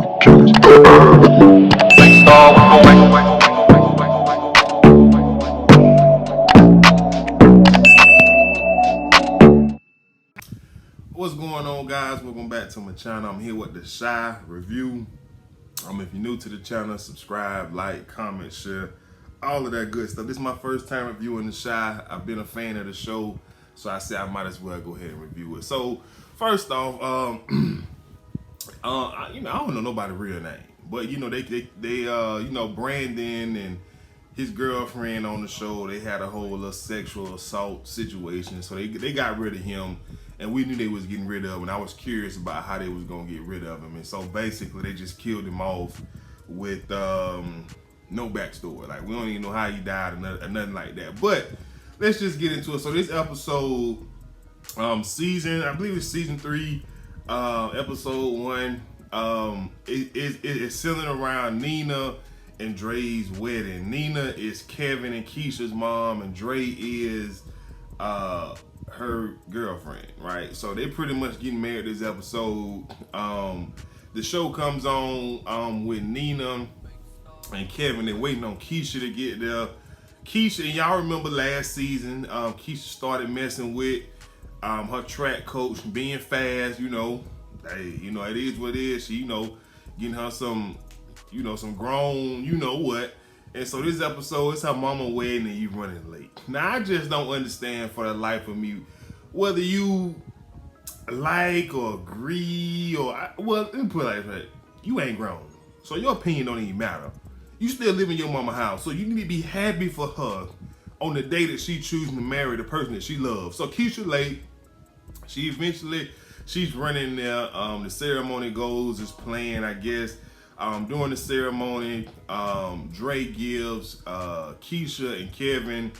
What's going on, guys? Welcome back to my channel. I'm here with the Shy Review. If you're new to the channel, subscribe, like, comment, share, all of that good stuff. This is my first time reviewing the Shy. I've been a fan of the show, so I said I might as well go ahead and review it. So first off, I don't know nobody's real name, but they Brandon and his girlfriend on the show, they had a whole little sexual assault situation, so they got rid of him, and we knew they was getting rid of him, and I was curious about how they was gonna get rid of him, and so basically they just killed him off with no backstory. Like, we don't even know how he died or nothing like that. But let's just get into it. So this episode, I believe it's season 3, episode 1, it's centered around Nina and Dre's wedding. Nina is Kevin and Keisha's mom, and Dre is her girlfriend, right? So they pretty much getting married this episode. The show comes on with Nina and Kevin. They're waiting on Keisha to get there. Keisha, and y'all remember last season, Keisha started messing with her track coach, being fast. It is what it is. She, getting her some grown, what. And so this episode, it's her mama wedding and you running late. Now, I just don't understand for the life of me whether you like or agree let me put it like that. You ain't grown, so your opinion don't even matter. You still live in your mama's house, so you need to be happy for her on the day that she choosing to marry the person that she loves. So Keisha late. She's running there. The ceremony goes as planned, I guess. During the ceremony, Dre gives Keisha and Kevin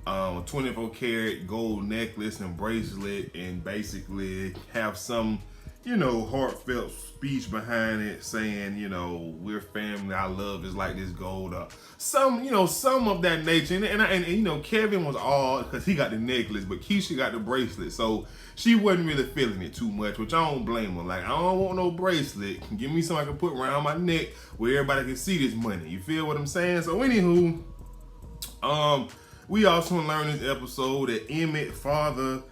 a 24 karat gold necklace and bracelet, and basically have some, heartfelt speech behind it, saying, we're family, our love is like this gold, some of that nature. And Kevin was all, because he got the necklace, but Keisha got the bracelet, so she wasn't really feeling it too much, which I don't blame her. Like, I don't want no bracelet. Give me something I can put around my neck where everybody can see this money. You feel what I'm saying? So anywho, we also learned this episode that Emmett father,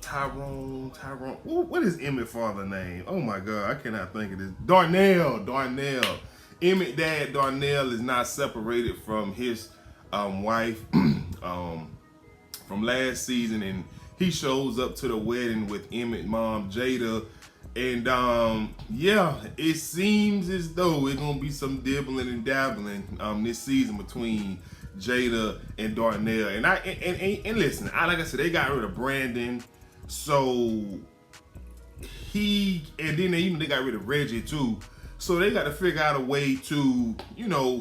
Tyrone, what is Emmett father name? Oh my God, I cannot think of this. Darnell. Emmett dad, Darnell, is not separated from his wife from last season, and he shows up to the wedding with Emmett mom, Jada. And it seems as though it's gonna be some dibbling and dabbling this season between Jada and Darnell. And listen, like I said, they got rid of Brandon, so they got rid of Reggie too. So they got to figure out a way to,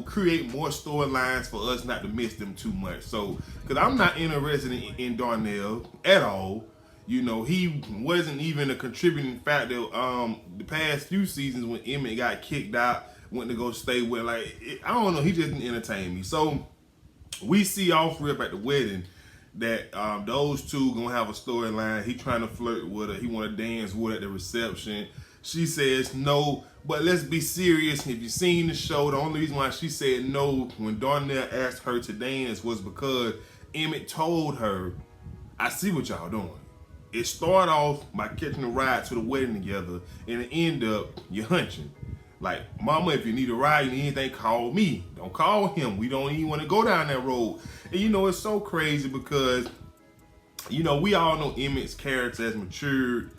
create more storylines for us not to miss them too much. So, because I'm not interested in Darnell at all. He wasn't even a contributing factor the past few seasons when Emmett got kicked out, went to go stay with. I don't know, he just didn't entertain me. So we see off rip at the wedding that those two gonna have a storyline. He trying to flirt with her. He want to dance with her at the reception. She says no, but let's be serious. If you've seen the show, the only reason why she said no when Darnell asked her to dance was because Emmett told her, I see what y'all doing. It started off by catching a ride to the wedding together, and it end up you're hunching. Like, mama, if you need a ride, you need anything, call me. Don't call him. We don't even want to go down that road. And it's so crazy because, we all know Emmett's character has matured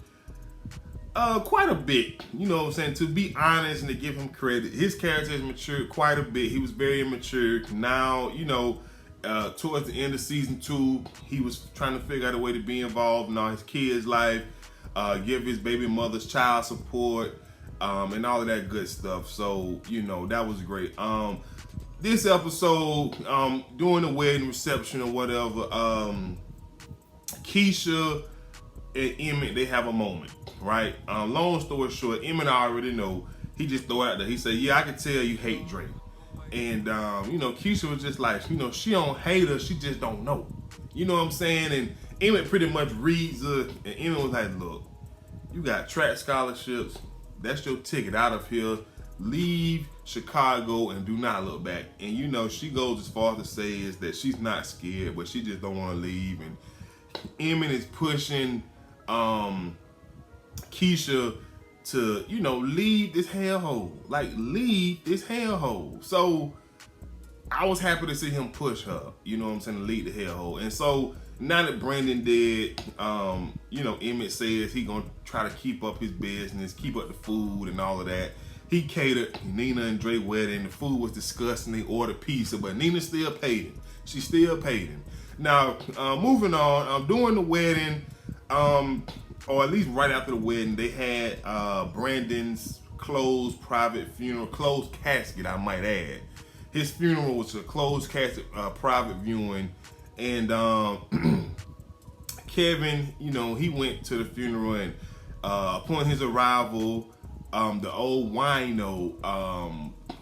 quite a bit. You know what I'm saying? To be honest and to give him credit, his character has matured quite a bit. He was very immature. Now, towards the end of season 2, he was trying to figure out a way to be involved in all his kids' life, give his baby mother's child support, and all of that good stuff. So, that was great. This episode, during the wedding reception or whatever, Keisha and Emmett, they have a moment, right? Long story short, Emmett already know. He just throw it out there. He said, yeah, I can tell you hate Drake. And, Keisha was just like, she don't hate her, she just don't know. You know what I'm saying? And Emmett pretty much reads her, and Emmett was like, look, you got track scholarships, That's your ticket out of here. Leave Chicago and do not look back. And you know, she goes as far as to say is that she's not scared, but she just don't want to leave. And Emmett is pushing Keisha to, you know, leave this hellhole. Like, leave this hellhole. So I was happy to see him push her, you know what I'm saying, to leave the hellhole. And so now that Brandon dead, you know, Emmett says he gonna try to keep up his business, keep up the food and all of that. He catered Nina and Dre wedding. The food was disgusting. They ordered pizza, but Nina still paid him. She still paid him. Now, moving on, during the wedding, or at least right after the wedding, they had Brandon's closed private funeral, closed casket, I might add. His funeral was a closed casket private viewing, and Kevin, you know, he went to the funeral, and upon his arrival, the old wino,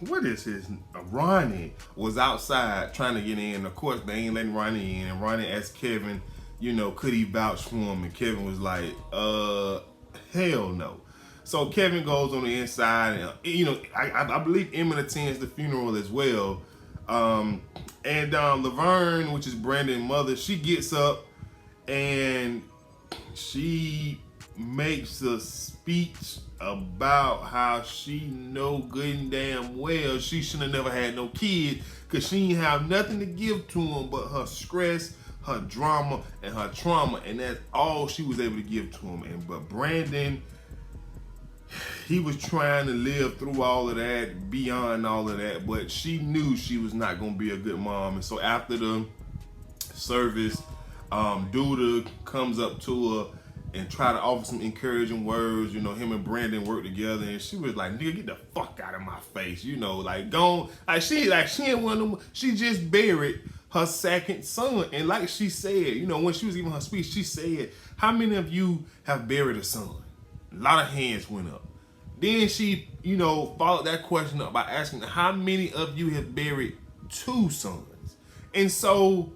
what is his, Ronnie, was outside trying to get in. Of course, they ain't letting Ronnie in, and Ronnie asked Kevin, you know, could he vouch for him? And Kevin was like, hell no. So Kevin goes on the inside, and you know, I believe Emmett attends the funeral as well. And Laverne, which is Brandon's mother, she gets up and she makes a speech about how she know good and damn well she should have never had no kid, because she ain't have nothing to give to him but her stress, her drama, and her trauma, and that's all she was able to give to him. But Brandon, he was trying to live through all of that, beyond all of that, but she knew she was not going to be a good mom. And so after the service, Duda comes up to her and try to offer some encouraging words. You know, him and Brandon work together, and she was like, nigga, get the fuck out of my face. You know, like, gone. She ain't one of them. She just buried her second son. And like she said, you know, when she was giving her speech, she said, how many of you have buried a son? A lot of hands went up. Then she, you know, followed that question up by asking, how many of you have buried two sons? And so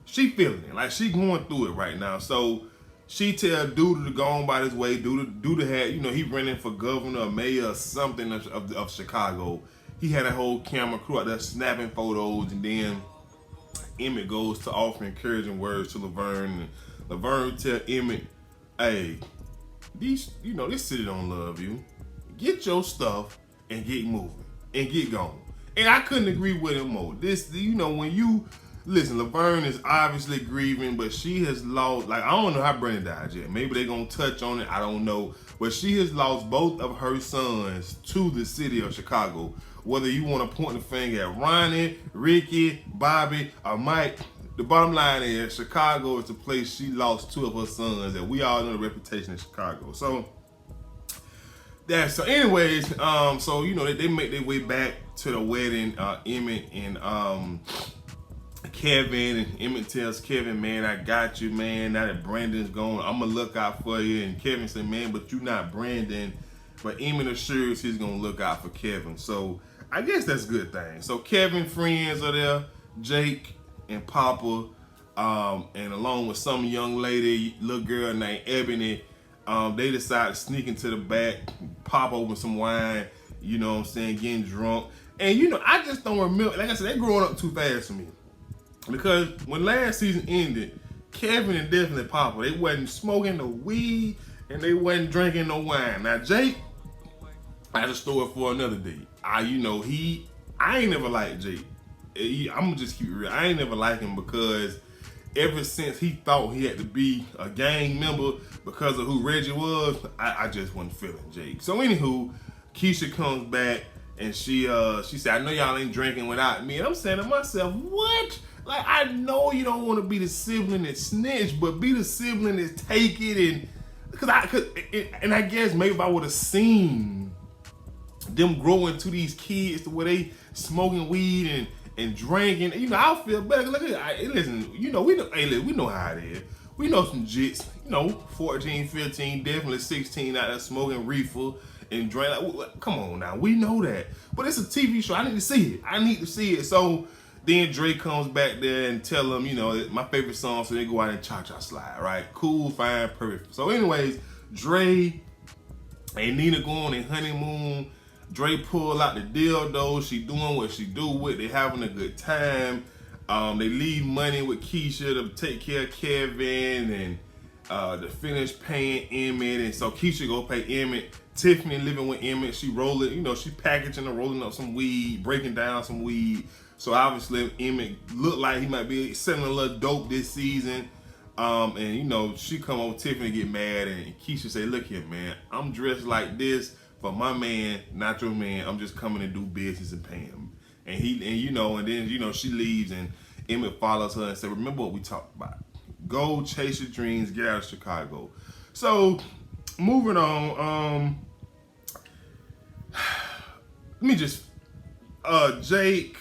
she feeling it, like she going through it right now. So she tell Duda to go on by his way. Duda had, you know, he running for governor or mayor or something of Chicago. He had a whole camera crew out there snapping photos, and then Emmett goes to offer encouraging words to Laverne. And Laverne tell Emmett, hey, these, you know, this city don't love you. Get your stuff and get moving and get going. And I couldn't agree with him more. This, you know, when you listen, Laverne is obviously grieving, but she has lost, like, I don't know how Brandon died yet. Maybe they're gonna touch on it, I don't know. But she has lost both of her sons to the city of Chicago. Whether you want to point the finger at Ronnie, Ricky, Bobby, or Mike, the bottom line is Chicago is the place she lost two of her sons, and we all know the reputation in Chicago. So yeah, so anyways, so you know, they make their way back to the wedding, Emmett and Kevin, and Emmett tells Kevin, man, I got you, man. Now that Brandon's gone, I'm gonna look out for you. And Kevin said, man, but you not Brandon. But Emmett assures he's gonna look out for Kevin. So I guess that's a good thing. So Kevin friends are there, Jake and Papa, and along with some young lady, little girl named Ebony, they decide to sneak into the back, pop open some wine, you know what I'm saying, getting drunk. And you know, I just don't remember, like I said, they're growing up too fast for me. Because when last season ended, Kevin and definitely Papa, they wasn't smoking no weed and they wasn't drinking no wine. Now Jake, that's a story for another day. You know, I ain't never liked Jake. I'm gonna just keep it real. I ain't never liked him because ever since he thought he had to be a gang member because of who Reggie was, I just wasn't feeling Jake. So anywho, Keisha comes back and she said, I know y'all ain't drinking without me. And I'm saying to myself, what? Like, I know you don't want to be the sibling that snitch, but be the sibling that take it. And I guess maybe if I would have seen them grow into these kids the way they smoking weed and drinking, you know, I'll feel better. Look, listen, you know, we know how it is. We know some jits, you know, 14, 15, definitely 16 out there smoking reefer and drink. Like, come on now, we know that. But it's a TV show. I need to see it. So then Dre comes back there and tell them, you know, my favorite song, so they go out and cha-cha slide, right? Cool, fine, perfect. So anyways, Dre And Nina go on a honeymoon. Dre pull out the dildo. She doing what she do with. They having a good time. They leave money with Keisha to take care of Kevin and to finish paying Emmett. And so Keisha go pay Emmett. Tiffany living with Emmett. She rolling, she packaging and rolling up some weed, breaking down some weed. So obviously Emmett looked like he might be selling a little dope this season. And she come over, Tiffany get mad, and Keisha say, look here, man, I'm dressed like this for my man, not your man. I'm just coming to do business and pay him. And then she leaves, and Emmett follows her and said, remember what we talked about. Go chase your dreams, get out of Chicago. So moving on, let me just, Jake,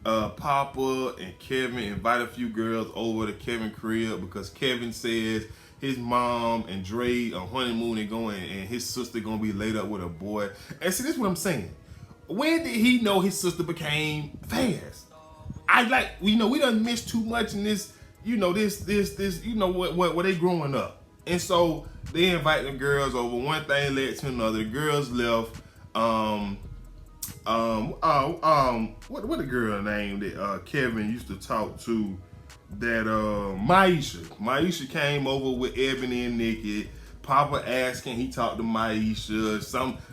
Papa and Kevin invite a few girls over to Kevin's crib because Kevin says his mom and Dre on honeymoon and going, and his sister gonna be laid up with a boy. And see, this is what I'm saying. When did he know his sister became fast? We done missed too much in this, where they growing up. And so they invite the girls over. One thing led to another. The girls left. What the girl name that Kevin used to talk to? That Maisha. Maisha came over with Ebony and Nikki. Papa asking, he talked to Maisha.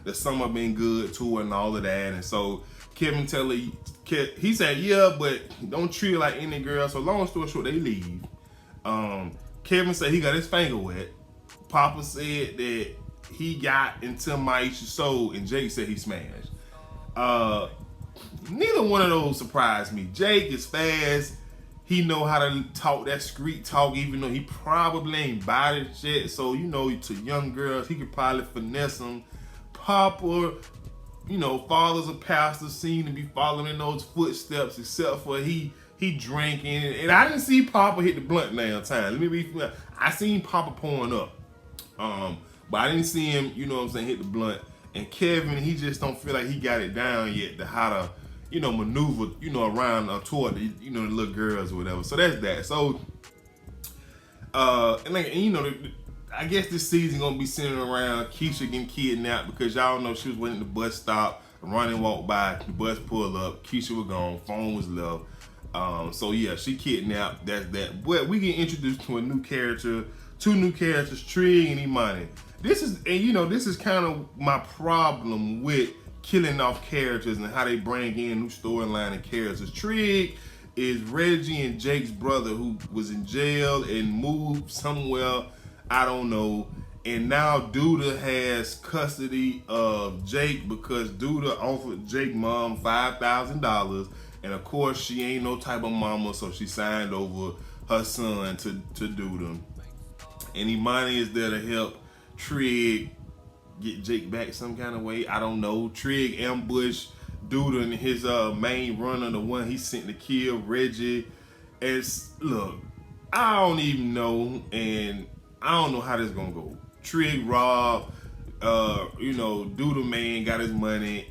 The summer been good to her and all of that. And so Kevin tell her, he said, yeah, but don't treat her like any girl. So long story short, they leave. Kevin said he got his finger wet. Papa said that he got into Maisha's soul, and Jake said he smashed. Neither one of those surprised me. Jake is fast. He know how to talk that street talk, even though he probably ain't buy that shit. So, to young girls, he could probably finesse them. Papa, father's a pastor, seem to be following in those footsteps, except for he drinking. And I didn't see Papa hit the blunt now time. Let me be clear. I seen Papa pouring up. But I didn't see him, hit the blunt. And Kevin, he just don't feel like he got it down yet to how to, maneuver, around toward the, the little girls or whatever. So that's that. So, I guess this season gonna be centered around Keisha getting kidnapped because y'all know she was waiting at the bus stop. Ronnie walked by, the bus pulled up, Keisha was gone, phone was left. So yeah, she kidnapped. That's that. But we get introduced to a new character, two new characters, Trig and Imani. This is kind of my problem with killing off characters and how they bring in new storyline and characters. Trig is Reggie and Jake's brother who was in jail and moved somewhere, I don't know. And now Duda has custody of Jake because Duda offered Jake mom $5,000. And of course she ain't no type of mama, so she signed over her son to Duda. And Imani is there to help Trig get Jake back some kind of way. I don't know. Trig ambushed Duda and his main runner, the one he sent to kill Reggie. Look, I don't even know, and I don't know how this gonna go. Trig robbed, Duda man got his money,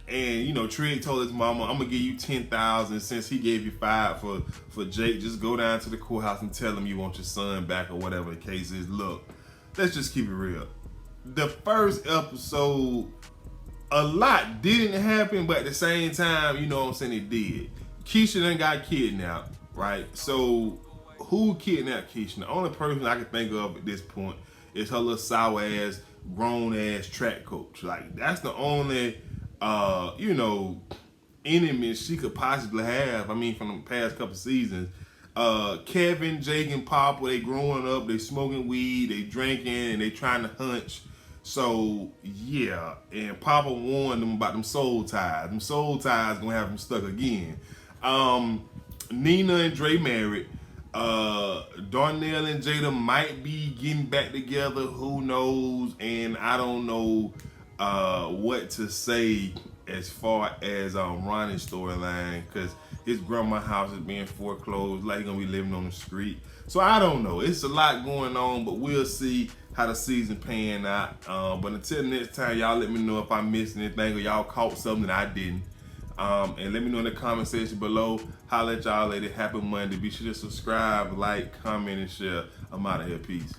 and Trig told his mama, "I'm gonna give you 10,000 since he gave you 5 for Jake. Just go down to the courthouse and tell him you want your son back or whatever the case is." Look, let's just keep it real. The first episode, a lot didn't happen, but at the same time, it did. Keisha done got kidnapped, right? So who kidnapped Keisha? The only person I can think of at this point is her little sour ass, grown ass track coach. Like, that's the only, enemy she could possibly have. I mean, from the past couple seasons. Kevin, Jake, and Papa, they growing up, they smoking weed, they drinking, and they trying to hunch. So, yeah, and Papa warned them about them soul ties. Them soul ties gonna have them stuck again. Nina and Dre married. Darnell and Jada might be getting back together, who knows? And I don't know what to say as far as Ronnie's storyline, because his grandma's house is being foreclosed, like he's gonna be living on the street. So I don't know. It's a lot going on, but we'll see how the season pan out. But until next time, y'all let me know if I missed anything or y'all caught something that I didn't. And let me know in the comment section below. Holla at y'all later. Happy Monday. Be sure to subscribe, like, comment, and share. I'm out of here. Peace.